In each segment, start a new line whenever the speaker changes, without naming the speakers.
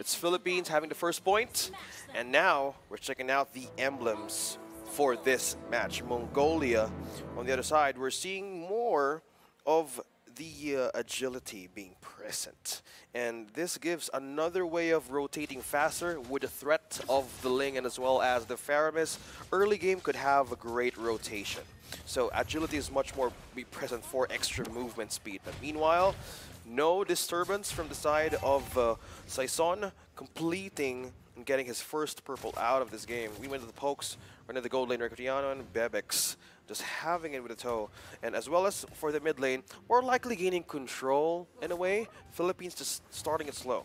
It's Philippines having the first point. And now we're checking out the emblems for this match. Mongolia on the other side, we're seeing more of the agility being present. And this gives another way of rotating faster with the threat of the Ling and as well as the Faramis. Early game could have a great rotation. So agility is much more be present for extra movement speed. But meanwhile, no disturbance from the side of Saison, completing and getting his first purple out of this game. We went to the pokes, running the gold lane, Recutiano and Bebex just having it with a toe. And as well as for the mid lane, more likely gaining control in a way. Philippines just starting it slow.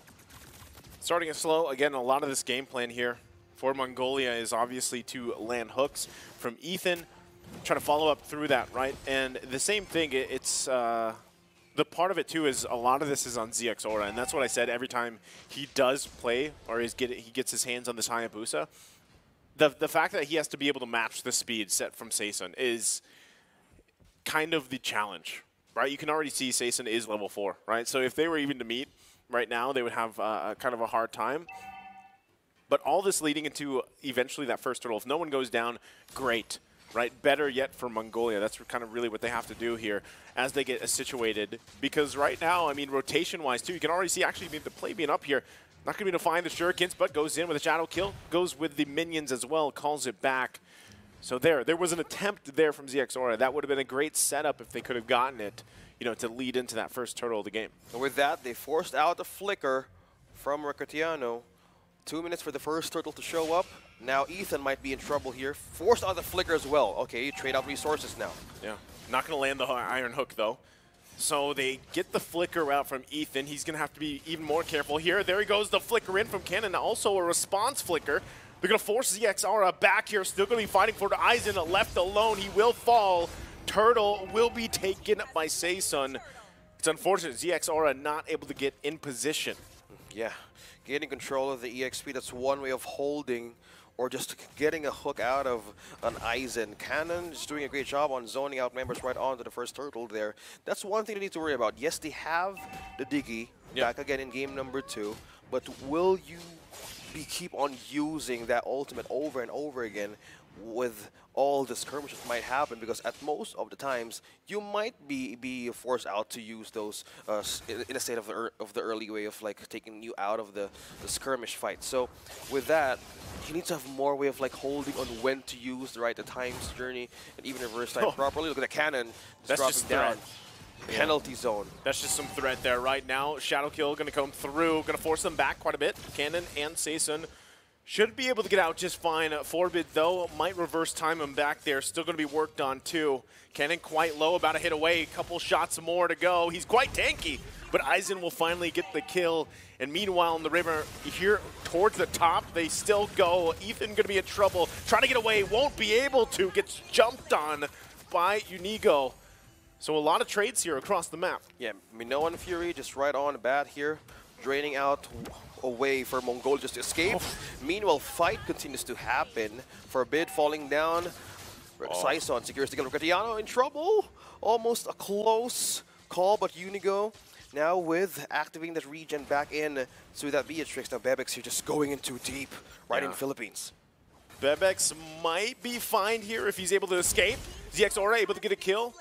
Starting it slow. Again, a lot of this game plan here for Mongolia is obviously to land hooks from Ethan, try to follow up through that, right? And the same thing, it's the part of it too is a lot of this is on ZX Aura, and that's what I said every time he does play or he gets his hands on this Hayabusa. The fact that he has to be able to match the speed set from Saison is kind of the challenge, right? You can already see Saison is level 4, right? So if they were even to meet right now, they would have kind of a hard time. But all this leading into eventually that first turtle. If no one goes down, great, right? Better yet for Mongolia. That's kind of really what they have to do here as they get situated. Because right now, I mean, rotation-wise too, you can already see actually the play being up here. Not going to be able to find the shurikens, but goes in with a shadow kill. Goes with the minions as well, calls it back. So there was an attempt there from ZX Aura. That would have been a great setup if they could have gotten it, you know, to lead into that first turtle of the game.
And with that, they forced out a flicker from Recutiano. 2 minutes for the first turtle to show up. Now Ethan might be in trouble here. Forced out the flicker as well. Okay, you trade out resources now.
Yeah, not going to land the iron hook though. So they get the flicker out from Ethan. He's going to have to be even more careful here. There he goes, the flicker in from Cannon. Also a response flicker. They're going to force ZX Aura back here. Still going to be fighting for the Aizen. Left alone. He will fall. Turtle will be taken by Saison. It's unfortunate. ZX Aura not able to get in position.
Yeah, getting control of the EXP, that's one way of holding or just getting a hook out of an Aizen. Cannon is doing a great job on zoning out members right onto the first turtle there. That's one thing they need to worry about. Yes, they have the Diggy back again in game number 2, but will you keep on using that ultimate over and over again with all the skirmishes that might happen? Because at most of the times, you might be forced out to use those in a state of the early way of like taking you out of the skirmish fight. So with that, you need to have more way of like holding on when to use the times journey and even reverse time properly. Look at the cannon just dropping down. Penalty zone.
That's just some threat there right now. Shadow kill going to come through, going to force them back quite a bit. Cannon and Saison should be able to get out just fine. Forbid, though, might reverse time him back there. Still going to be worked on, too. Cannon quite low, about a hit away. A couple shots more to go. He's quite tanky, but Aizen will finally get the kill. And meanwhile, in the river here towards the top, they still go. Ethan going to be in trouble. Trying to get away, won't be able to. Gets jumped on by Unigo. So a lot of trades here across the map.
Yeah, Minoa and Fury just right on the bat here, draining out away for Mongolia just to escape. Meanwhile, fight continues to happen. Forbid falling down. Saison secures the kill. Recutiano in trouble. Almost a close call, but Unigo now with activating that regen back in to that Beatrix. Now Bebex here just going in too deep right in Philippines.
Bebex might be fine here if he's able to escape. ZX Aura able to get a kill.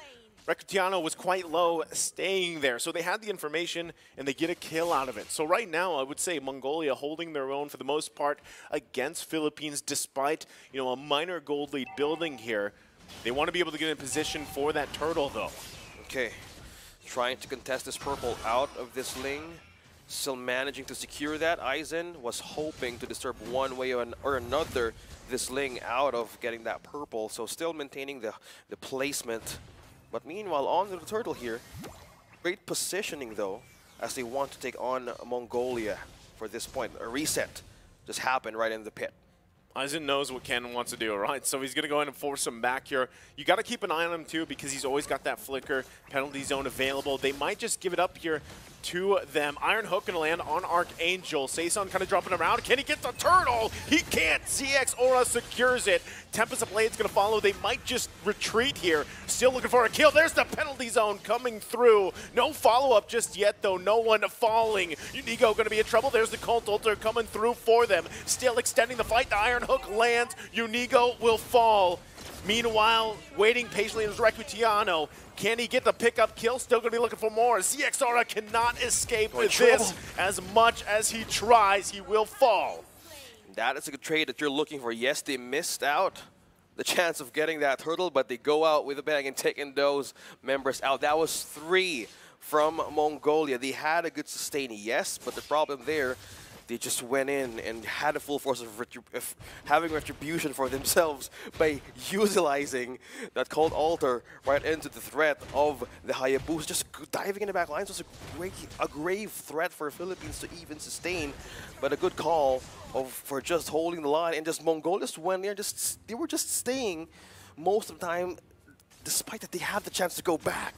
Recutiano was quite low, staying there. So they had the information, and they get a kill out of it. So right now, I would say Mongolia holding their own for the most part against Philippines, despite, you know, a minor gold lead building here. They want to be able to get in position for that turtle, though.
Okay, trying to contest this purple out of this Ling. Still managing to secure that. Aizen was hoping to disturb one way or another this Ling out of getting that purple. So still maintaining the placement. But meanwhile, on to the turtle here. Great positioning, though, as they want to take on Mongolia for this point. A reset just happened right in the pit.
Aizen knows what Cannon wants to do, right? So he's going to go in and force him back here. You got to keep an eye on him, too, because he's always got that flicker penalty zone available. They might just give it up here to them. Iron Hook gonna land on Archangel. Saison kind of jumping around. Can he get the turtle? He can't. ZX Aura secures it. Tempest of Blade's gonna follow. They might just retreat here. Still looking for a kill. There's the penalty zone coming through. No follow-up just yet, though. No one falling. Unigo gonna be in trouble. There's the Cult Ultra coming through for them. Still extending the fight. The Iron Hook lands. Unigo will fall. Meanwhile, waiting patiently is Recutiano. Can he get the pickup kill? Still going to be looking for more. ZX Aura cannot escape with this. As much as he tries, he will fall.
That is a good trade that you're looking for. Yes, they missed out the chance of getting that turtle, but they go out with a bang and taking those members out. That was 3 from Mongolia. They had a good sustain, yes, but the problem there, they just went in and had a full force of having retribution for themselves by utilizing that Cold Altar right into the threat of the Hayabusa. Just diving in the back lines was a grave threat for Philippines to even sustain, but a good call for just holding the line, and just Mongolia just went there. They were just staying most of the time, despite that they had the chance to go back.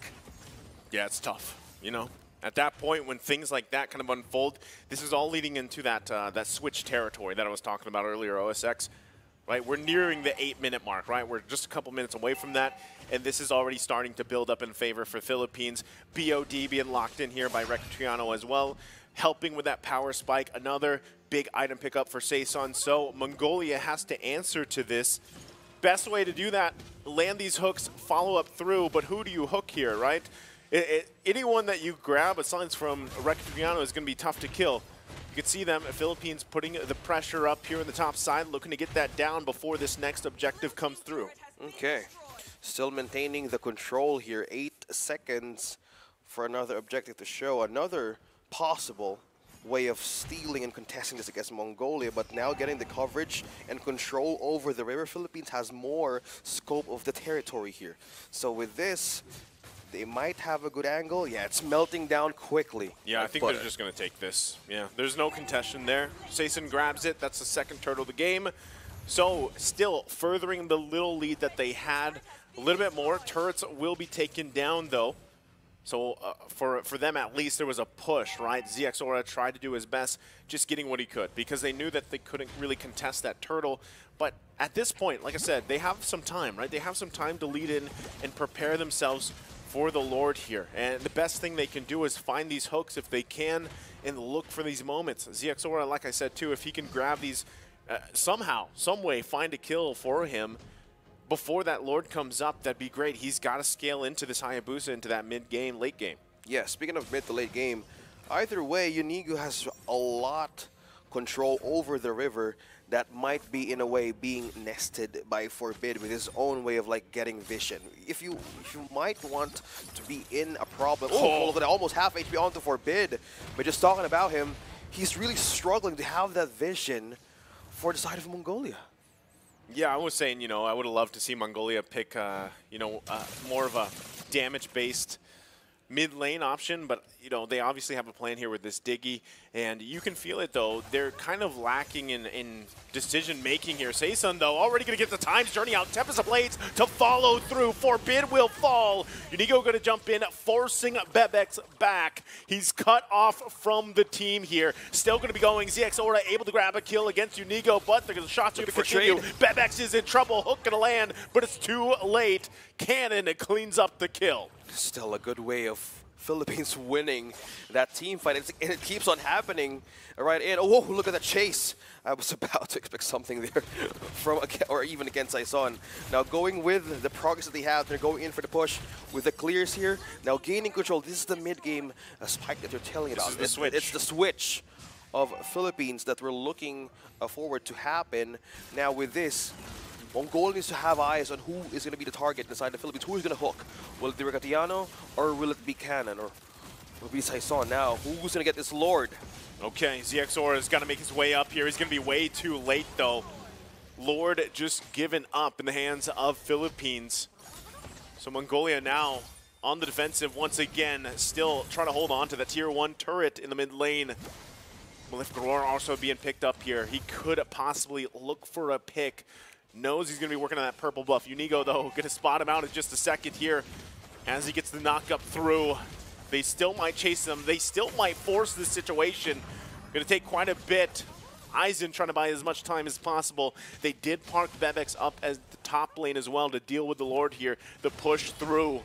Yeah, it's tough, you know. At that point, when things like that kind of unfold, this is all leading into that that switch territory that I was talking about earlier, OSX. Right, we're nearing the 8-minute mark, right? We're just a couple minutes away from that, and this is already starting to build up in favor for Philippines. BOD being locked in here by Recutiano as well, helping with that power spike. Another big item pickup for Saison. So Mongolia has to answer to this. Best way to do that, land these hooks, follow up through, but who do you hook here, right? Anyone that you grab, aside from Recutiano, is going to be tough to kill. You can see them, Philippines putting the pressure up here on the top side, looking to get that down before this next objective comes through.
Okay. Still maintaining the control here. 8 seconds for another objective to show. Another possible way of stealing and contesting this against Mongolia, but now getting the coverage and control over the river. Philippines has more scope of the territory here. So with this, they might have a good angle. Yeah, it's melting down quickly.
Yeah, I think they're just going to take this. Yeah, there's no contention there. Saison grabs it. That's the second turtle of the game. So still furthering the little lead that they had. A little bit more. Turrets will be taken down, though. So for them, at least, there was a push, right? ZX Aura tried to do his best, just getting what he could, because they knew that they couldn't really contest that turtle. But at this point, like I said, they have some time, right? They have some time to lead in and prepare themselves for the Lord here. And the best thing they can do is find these hooks if they can and look for these moments. ZX Aura, like I said too, if he can grab these somehow, some way, find a kill for him before that Lord comes up, that'd be great. He's got to scale into this Hayabusa, into that mid-game, late game.
Yeah, speaking of mid to late game, either way, Unigo has a lot control over the river that might be, in a way, being nested by Forbid with his own way of, like, getting vision. If you might want to be in a problem, almost half HP onto Forbid, but just talking about him, he's really struggling to have that vision for the side of Mongolia.
Yeah, I was saying, you know, I would have loved to see Mongolia pick, you know, more of a damage-based mid-lane option, but, you know, they obviously have a plan here with this Diggy, and you can feel it, though. They're kind of lacking in decision-making here. Saison, though, already going to get the Time's Journey out. Tempest of Blades to follow through. Forbid will fall. Unigo going to jump in, forcing Bebex back. He's cut off from the team here. Still going to be going. ZX Aura able to grab a kill against Unigo, but the shots are going to continue. Bebex is in trouble. Hook going to land, but it's too late. Cannon cleans up the kill.
Still a good way of Philippines winning that team fight, and it keeps on happening right in. Oh, look at that chase. I was about to expect something there from, or even against Saison. Now going with the progress that they have, they're going in for the push with the clears here. Now gaining control. This is the mid-game spike that you're telling about.
This is the switch.
It's the switch of Philippines that we're looking forward to happen. Now with this, Mongolia needs to have eyes on who is going to be the target inside the Philippines. Who is going to hook? Will it be Recutiano, or will it be Cannon, or will it be Saison? Now, who's going to get this Lord?
Okay, ZX Aura is going to make his way up here. He's going to be way too late, though. Lord just given up in the hands of Philippines. So Mongolia now on the defensive once again, still trying to hold on to the tier 1 turret in the mid lane. Malif Garor also being picked up here. He could possibly look for a pick. Knows he's going to be working on that purple buff. Unigo, though, going to spot him out in just a second here as he gets the knock up through. They still might chase them. They still might force this situation. Going to take quite a bit. Eisen trying to buy as much time as possible. They did park Bebex up as the top lane as well to deal with the Lord here. The push through.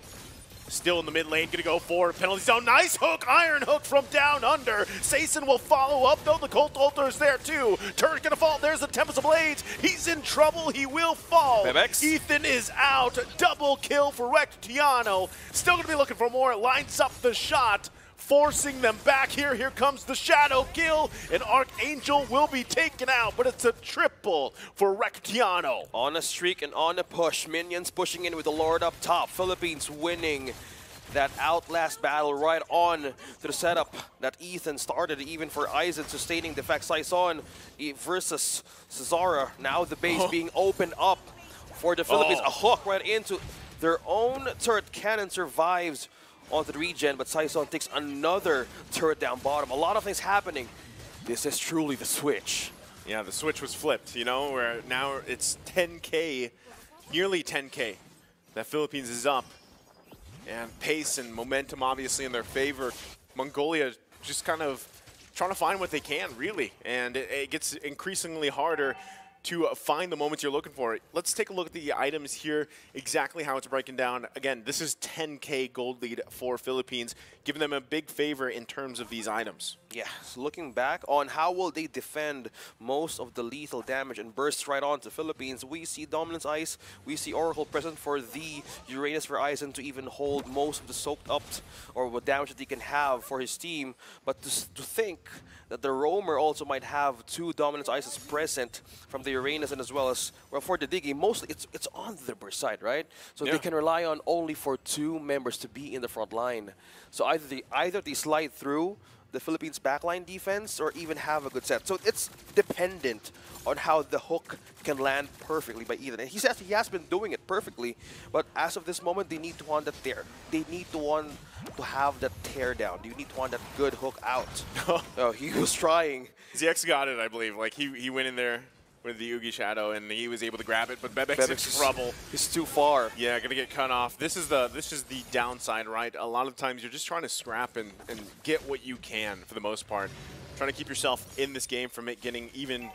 Still in the mid lane, gonna go for penalty zone. Nice hook, iron hook from down under. Saison will follow up though. The Colt Altar is there too. Turret gonna fall. There's the Tempest of Blades. He's in trouble. He will fall.
Bebex.
Ethan is out. Double kill for Rectiano. Still gonna be looking for more. Lines up the shot, forcing them back here. Here comes the shadow kill, and Archangel will be taken out, but it's a triple for Rectiano.
On a streak and on a push. Minions pushing in with the Lord up top. Philippines winning that Outlast battle right on to the setup that Ethan started, even for Eisen sustaining the fact Saison versus Cesara. Now the base being opened up for the Philippines. A hook right into their own turret cannon survives onto the regen, but Saison takes another turret down bottom. A lot of things happening. This is truly the switch.
Yeah, the switch was flipped, you know, where now it's 10K, nearly 10K. That Philippines is up. And pace and momentum obviously in their favor. Mongolia just kind of trying to find what they can, really. And it gets increasingly harder to find the moments you're looking for. Let's take a look at the items here, exactly how it's breaking down. Again, this is 10K gold lead for Philippines, giving them a big favor in terms of these items.
Yeah, so looking back on how will they defend most of the lethal damage and bursts right on to Philippines, we see Dominance Ice, we see Oracle present for the Uranus for Eisen to even hold most of the soaked up or what damage that he can have for his team. But to think that the Roamer also might have two Dominance Ices present from the Uranus and as well as, well, for the Diggy, mostly it's on the burst side, right? So they can rely on only for two members to be in the front line. So either they slide through the Philippines backline defense or even have a good set. So it's dependent on how the hook can land perfectly by Ethan. And he says he has been doing it perfectly, but as of this moment, they need to want that tear. They need to want to have that tear down. You need to want that good hook out. Oh, he was trying.
ZX got it, I believe. Like he went in there with the Oogie Shadow and he was able to grab it, but Bebex in trouble.
He's too far.
Yeah, gonna get cut off. This is the downside, right? A lot of times you're just trying to scrap and get what you can for the most part. Trying to keep yourself in this game from it getting even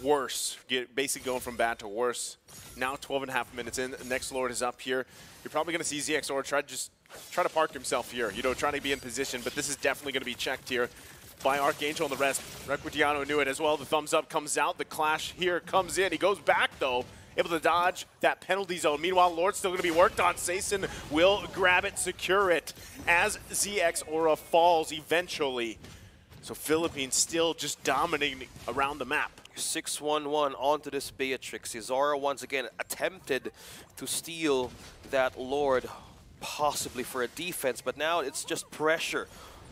worse. Basically going from bad to worse. Now 12.5 minutes in. Next Lord is up here. You're probably gonna see ZXOR try to park himself here. You know, trying to be in position, but this is definitely gonna be checked here by Archangel and the rest. Rectiano knew it as well. The thumbs up comes out. The clash here comes in. He goes back, though, able to dodge that penalty zone. Meanwhile, Lord's still going to be worked on. Saison will grab it, secure it, as ZX Aura falls eventually. So Philippines still just dominating around the map.
6-1-1 onto this Beatrix. Cesara once again attempted to steal that Lord, possibly for a defense, but now it's just pressure.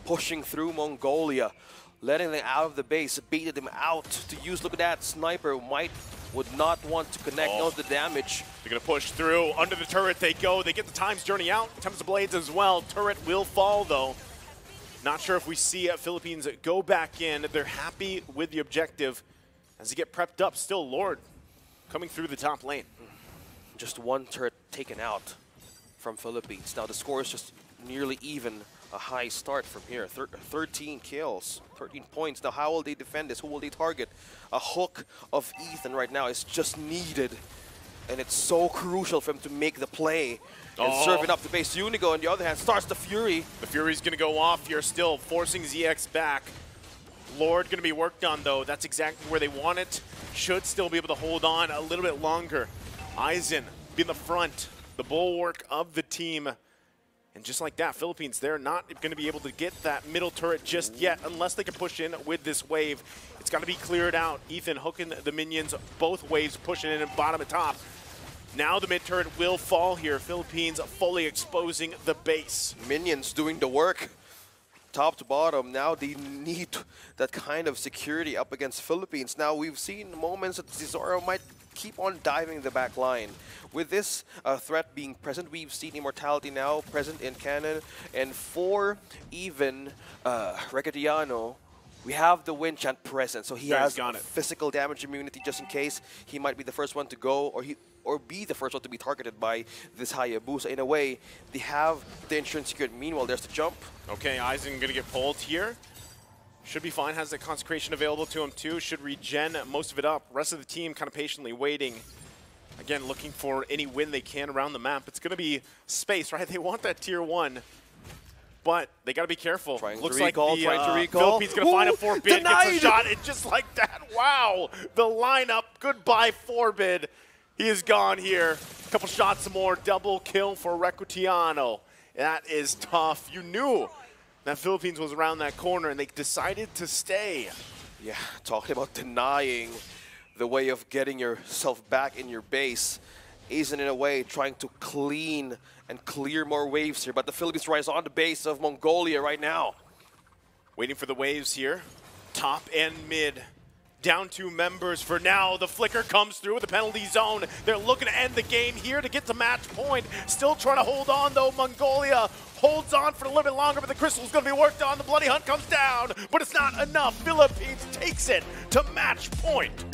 Pushing through Mongolia, letting them out of the base, baited them out to use. Look at that, Sniper would not want to connect. Knows the damage.
They're going to push through. Under the turret they go. They get the Time's Journey out. Tempest of Blades as well. Turret will fall, though. Not sure if we see Philippines go back in. They're happy with the objective as they get prepped up. Still Lord coming through the top lane.
Just one turret taken out from Philippines. Now the score is just nearly even. A high start from here. 13 kills, 13 points. Now how will they defend this? Who will they target? A hook of Ethan right now is just needed. And it's so crucial for him to make the play and serve it up to base. Unigo, on the other hand, starts the Fury.
The Fury's going to go off here, still forcing ZX back. Lord going to be worked on, though. That's exactly where they want it. Should still be able to hold on a little bit longer. Eisen be in the front, the bulwark of the team. And just like that, Philippines, they're not going to be able to get that middle turret just yet unless they can push in with this wave. It's got to be cleared out. Ethan hooking the minions, both waves pushing in and bottom and top. Now the mid turret will fall here. Philippines fully exposing the base.
Minions doing the work. Top to bottom, now they need that kind of security up against Philippines. Now we've seen moments that Cesaro might keep on diving the back line. With this threat being present, we've seen Immortality now present in Cannon, and for even Rectiano, we have the wind chant present, so he
Yeah,
has
he's got it.
physical damage immunity just in case he might be the first one to go, or be the first one to be targeted by this Hayabusa. In a way, they have the insurance secured. Meanwhile, there's the jump.
Okay, Eisen gonna get pulled here. Should be fine, has the consecration available to him too. Should regen most of it up. Rest of the team kind of patiently waiting. Again, looking for any win they can around the map. It's gonna be space, right? They want that tier 1. But they got to be careful. Looks like the Philippines going to find a Forbid, gets a shot, and just like that, wow, the lineup, goodbye Forbid. He is gone here. A couple shots more, double kill for Recutiano. That is tough. You knew that Philippines was around that corner, and they decided to stay.
Yeah, talking about denying the way of getting yourself back in your base. Aizen, in a way, trying to clean and clear more waves here, but the Philippines rise on the base of Mongolia right now.
Waiting for the waves here. Top and mid. Down 2 members for now. The flicker comes through with the penalty zone. They're looking to end the game here to get to match point. Still trying to hold on, though. Mongolia holds on for a little bit longer, but the crystal's going to be worked on. The bloody hunt comes down, but it's not enough. Philippines takes it to match point.